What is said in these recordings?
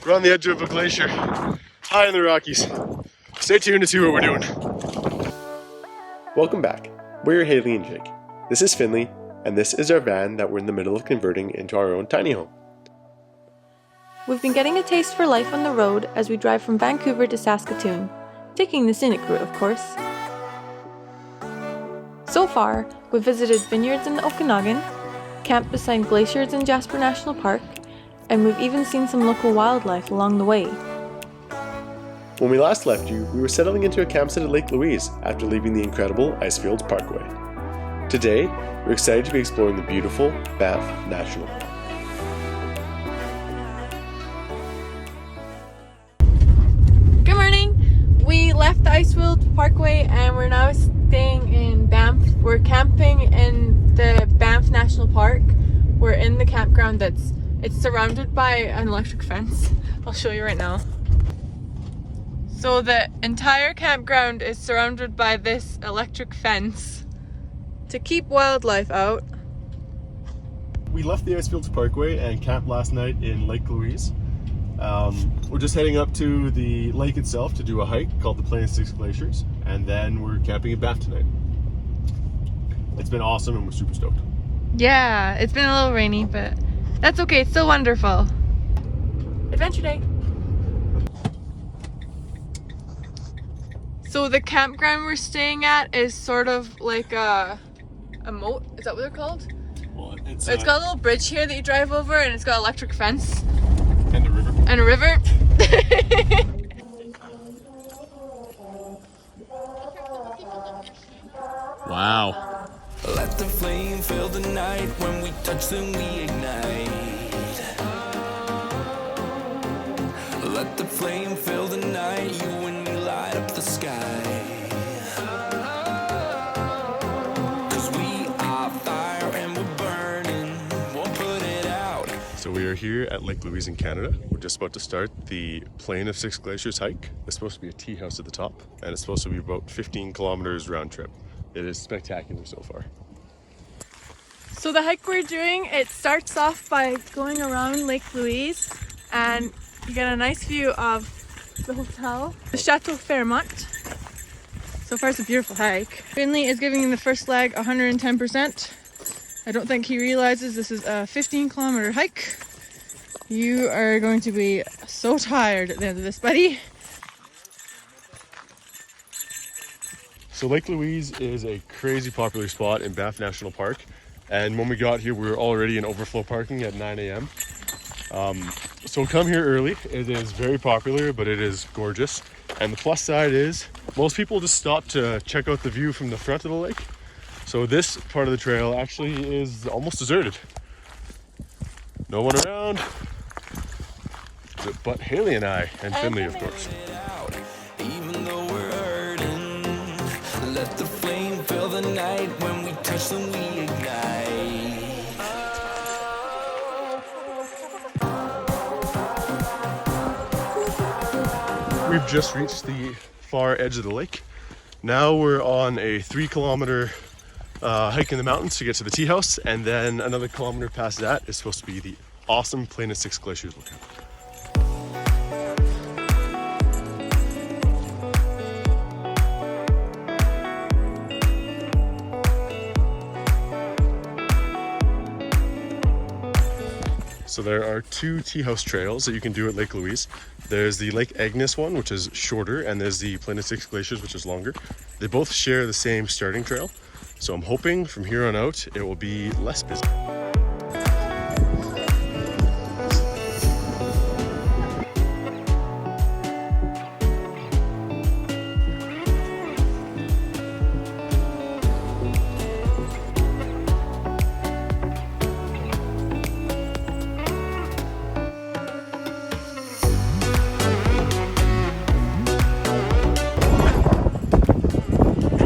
We're on the edge of a glacier, high in the Rockies. Stay tuned to see what we're doing. Welcome back. We're Hayley and Jake. This is Finnley, and this is our van that we're in the middle of converting into our own tiny home. We've been getting a taste for life on the road as we drive from Vancouver to Saskatoon, taking the scenic route, of course. So far, we've visited vineyards in the Okanagan, camped beside glaciers in Jasper National Park, and we've even seen some local wildlife along the way. When we last left you, we were settling into a campsite at Lake Louise after leaving the incredible Icefields Parkway. Today, we're excited to be exploring the beautiful Banff National Park. Good morning! We left the Icefields Parkway and we're now staying in Banff. We're camping in the Banff National Park. We're in the campground it's surrounded by an electric fence. I'll show you right now. So the entire campground is surrounded by this electric fence to keep wildlife out. We left the Icefields Parkway and camped last night in Lake Louise. We're just heading up to the lake itself to do a hike called the Plain of Six Glaciers, and then we're camping in Banff tonight. It's been awesome and we're super stoked. Yeah, it's been a little rainy, but that's okay, it's still wonderful. Adventure day! So the campground we're staying at is sort of like a moat, is that what they're called? Well, it's got a little bridge here that you drive over and it's got an electric fence. And a river. And a river. Wow. Let the flame fill the night. When we touch then we ignite. Let the flame fill the night. You and me light up the sky. 'Cause we are fire and we're burning. Won't put it out. So we are here at Lake Louise in Canada. We're just about to start the Plain of Six Glaciers hike. It's supposed to be a tea house at the top, and it's supposed to be about 15 kilometers round trip. It is spectacular so far. So the hike we're doing, it starts off by going around Lake Louise and you get a nice view of the hotel, the Chateau Fairmont. So far it's a beautiful hike. Finley is giving the first leg 110%. I don't think he realizes this is a 15-kilometer hike. You are going to be so tired at the end of this, buddy. So Lake Louise is a crazy popular spot in Banff National Park. And when we got here, we were already in overflow parking at 9 a.m. So come here early. It is very popular, but it is gorgeous. And the plus side is most people just stop to check out the view from the front of the lake. So this part of the trail actually is almost deserted. No one around, but Hayley and I, and Finnley, of course. Even though we're hurting, let the flame fill the night. When we touch then we ignite. We've just reached the far edge of the lake. Now we're on a 3-kilometer hike in the mountains to get to the tea house, and then another kilometer past that is supposed to be the awesome Plain of Six Glaciers lookout. So there are 2 tea house trails that you can do at Lake Louise. There's the Lake Agnes one, which is shorter, and there's the Plain of Six Glaciers, which is longer. They both share the same starting trail, so I'm hoping from here on out it will be less busy.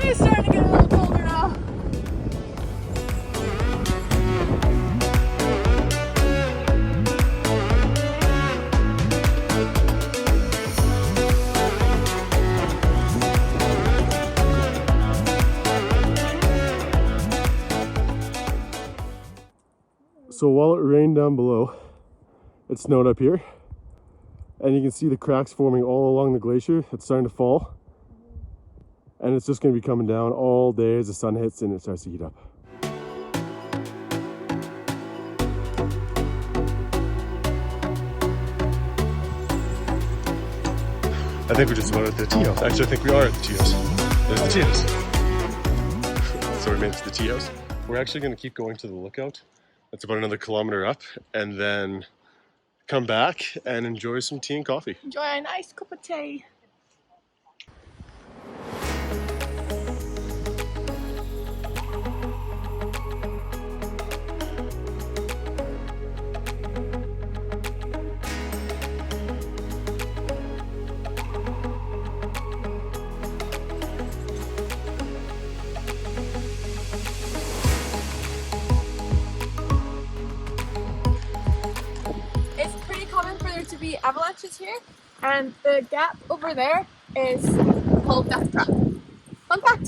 It's starting to get a little colder now. So while it rained down below, it snowed up here. and you can see the cracks forming all along the glacier. It's starting to fall, and it's just going to be coming down all day as the sun hits and it starts to heat up. I think we're just about at the tea house. Actually, I think we are at the tea house. There's the tea house. So we made it to the tea house. We're actually going to keep going to the lookout. That's about another kilometer up, and then come back and enjoy some tea and coffee. Enjoy a nice cup of tea. To be avalanches here, and the gap over there is called Death Trap. Fun fact.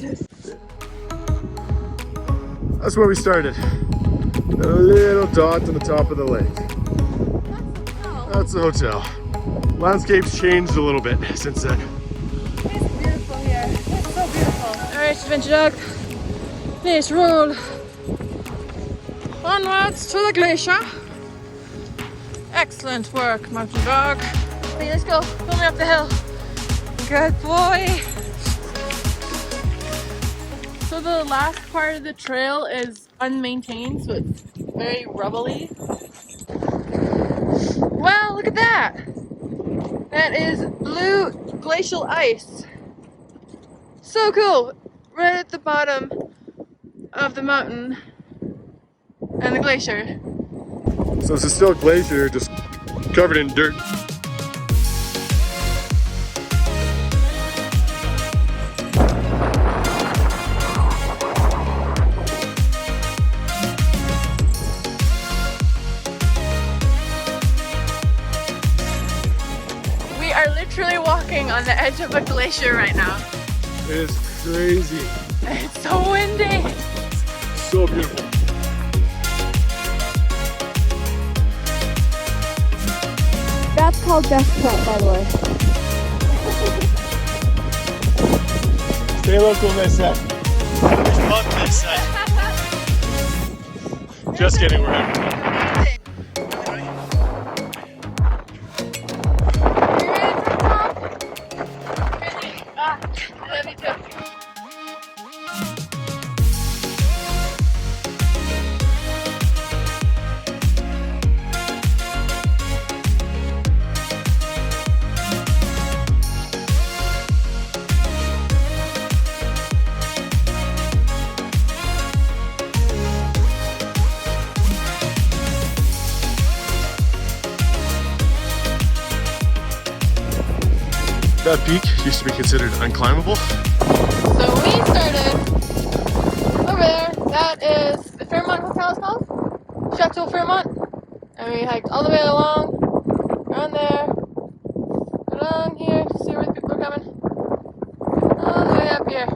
That's where we started. A little dot on the top of the lake. That's the hotel. Landscape's changed a little bit since then. It's beautiful here. It's so beautiful. Alright, adventure dog. Let's roll onwards to the glacier. Excellent work, mountain dog. Hey, let's go. Pull me up the hill. Good boy. So the last part of the trail is unmaintained, so it's very rubbly. Wow, look at that. That is blue glacial ice. So cool. Right at the bottom of the mountain and the glacier. So this is still a glacier, just covered in dirt. We are literally walking on the edge of a glacier right now. It is crazy. It's so windy. So beautiful. That's called Death Trap, by the way. Stay local on this side. On this side. Just kidding, we're having fun. You ready for the top? Crazy. I love you too. That peak used to be considered unclimbable. So we started over there. That is the Fairmont Hotel is called. Chateau Fairmont. And we hiked all the way along, around there, along here, see where the people are coming. All the way up here.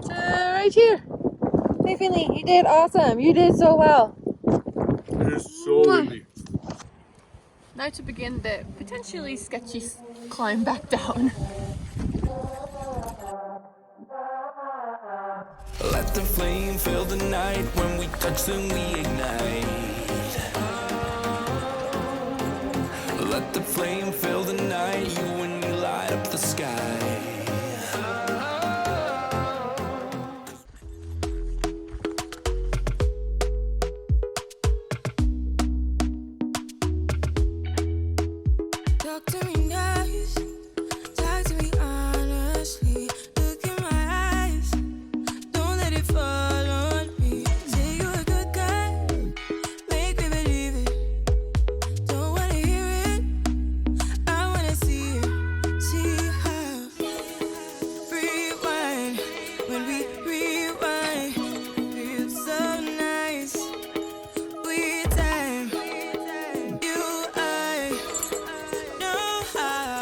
To right here. Hey Finnley, you did awesome. You did so well. It is so windy. Now to begin the potentially sketchy climb back down. Let the flame fill the night. When we touch, then we ignite. Let the flame fill the night. You and me light up the sky. Talk to me nice, talk to me honestly. Look in my eyes, don't let it fall on me. Say you're a good guy, make me believe it. Don't wanna hear it, I wanna see it. See how rewind, when we rewind, feels so nice. We time, you I know how.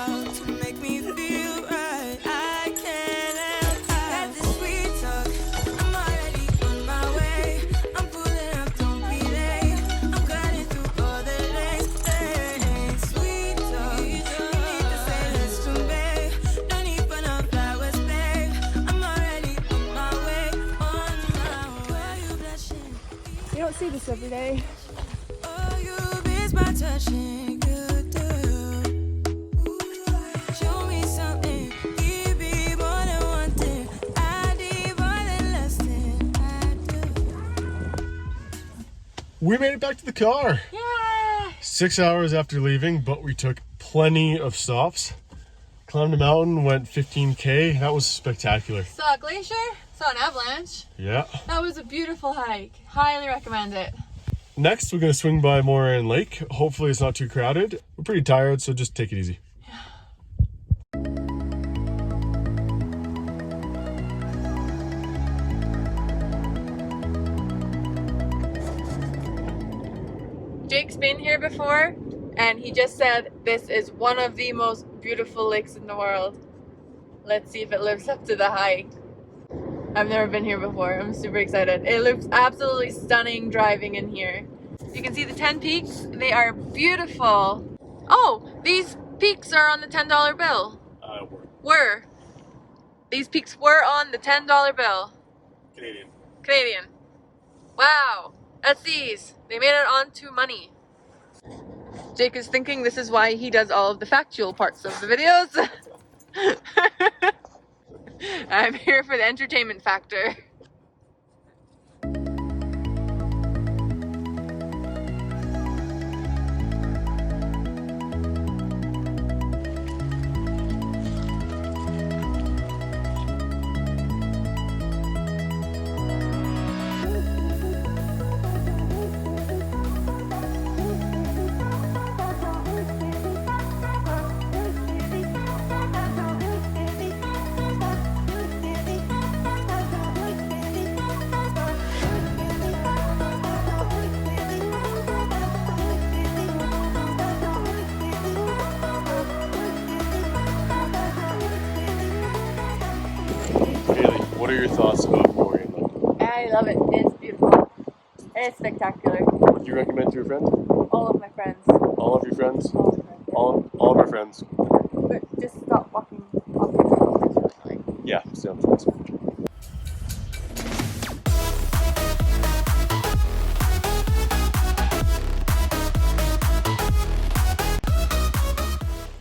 see this every day. Oh, you miss my touching, good do. Show me something, give me more than one thing. I need more than less than I do. We made it back to the car. Yeah! 6 hours after leaving, but we took plenty of stops. Climbed a mountain, went 15K. That was spectacular. Saw a glacier, saw an avalanche. Yeah. That was a beautiful hike. Highly recommend it. Next, we're going to swing by Moraine Lake. Hopefully it's not too crowded. We're pretty tired, so just take it easy. Jake's been here before, and he just said this is one of the most beautiful lakes in the world. Let's see if it lives up to the hype. I've never been here before. I'm super excited. It looks absolutely stunning driving in here. You can see the 10 peaks. They are beautiful. Oh, these peaks are on the $10 bill. Were. These peaks were on the $10 bill. Canadian. Wow. That's these. They made it onto money. Jake is thinking this is why he does all of the factual parts of the videos. I'm here for the entertainment factor. Hayley, what are your thoughts about Moraine Lake? I love it. It's beautiful. It's spectacular. Would you recommend to your friends? All of my friends. All of your friends? All of my friends. All of our friends. But just stop walking off the road. It's really annoying. Yeah, sounds awesome.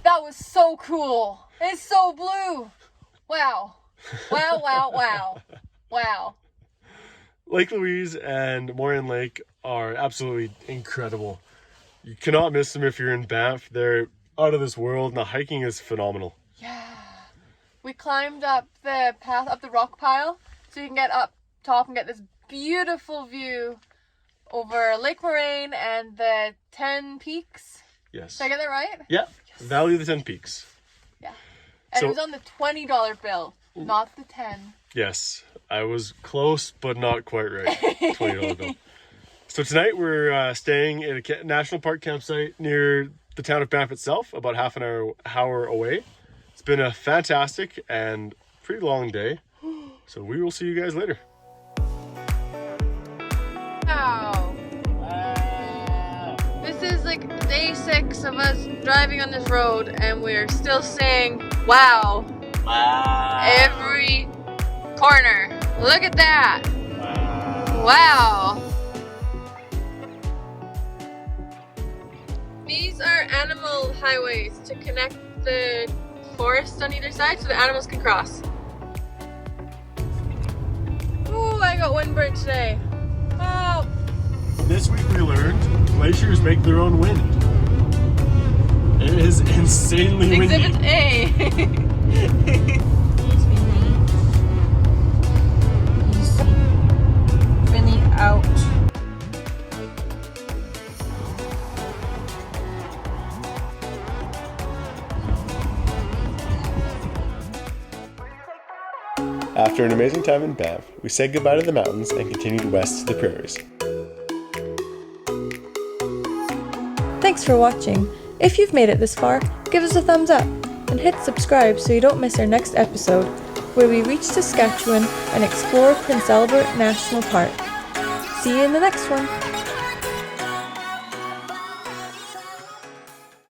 That was so cool. It's so blue. Wow. Wow, wow, wow. Wow. Lake Louise and Moraine Lake are absolutely incredible. You cannot miss them if you're in Banff. They're out of this world, and the hiking is phenomenal. Yeah. We climbed up the path, up the rock pile, so you can get up top and get this beautiful view over Lake Moraine and the 10 peaks. Yes. Did I get that right? Yeah. Valley of the 10 Peaks. Yeah. And So- it was on the $20 bill, not the 10. Yes. I was close, but not quite right. $20 bill. So tonight we're staying at a national park campsite near the town of Banff itself, about half an hour away. It's been a fantastic and pretty long day. So we will see you guys later. Wow. This is like day 6 of us driving on this road, and we're still saying wow. Every corner. Look at that. Wow. These are animal highways to connect the forest on either side so the animals can cross. Ooh, I got windburn today. Wow. This week we learned glaciers make their own wind. It is insanely windy. Exhibit A. Finnley out. After an amazing time in Banff, we said goodbye to the mountains and continued west to the prairies. Thanks for watching. If you've made it this far, give us a thumbs up and hit subscribe so you don't miss our next episode, where we reach Saskatchewan and explore Prince Albert National Park. See you in the next one.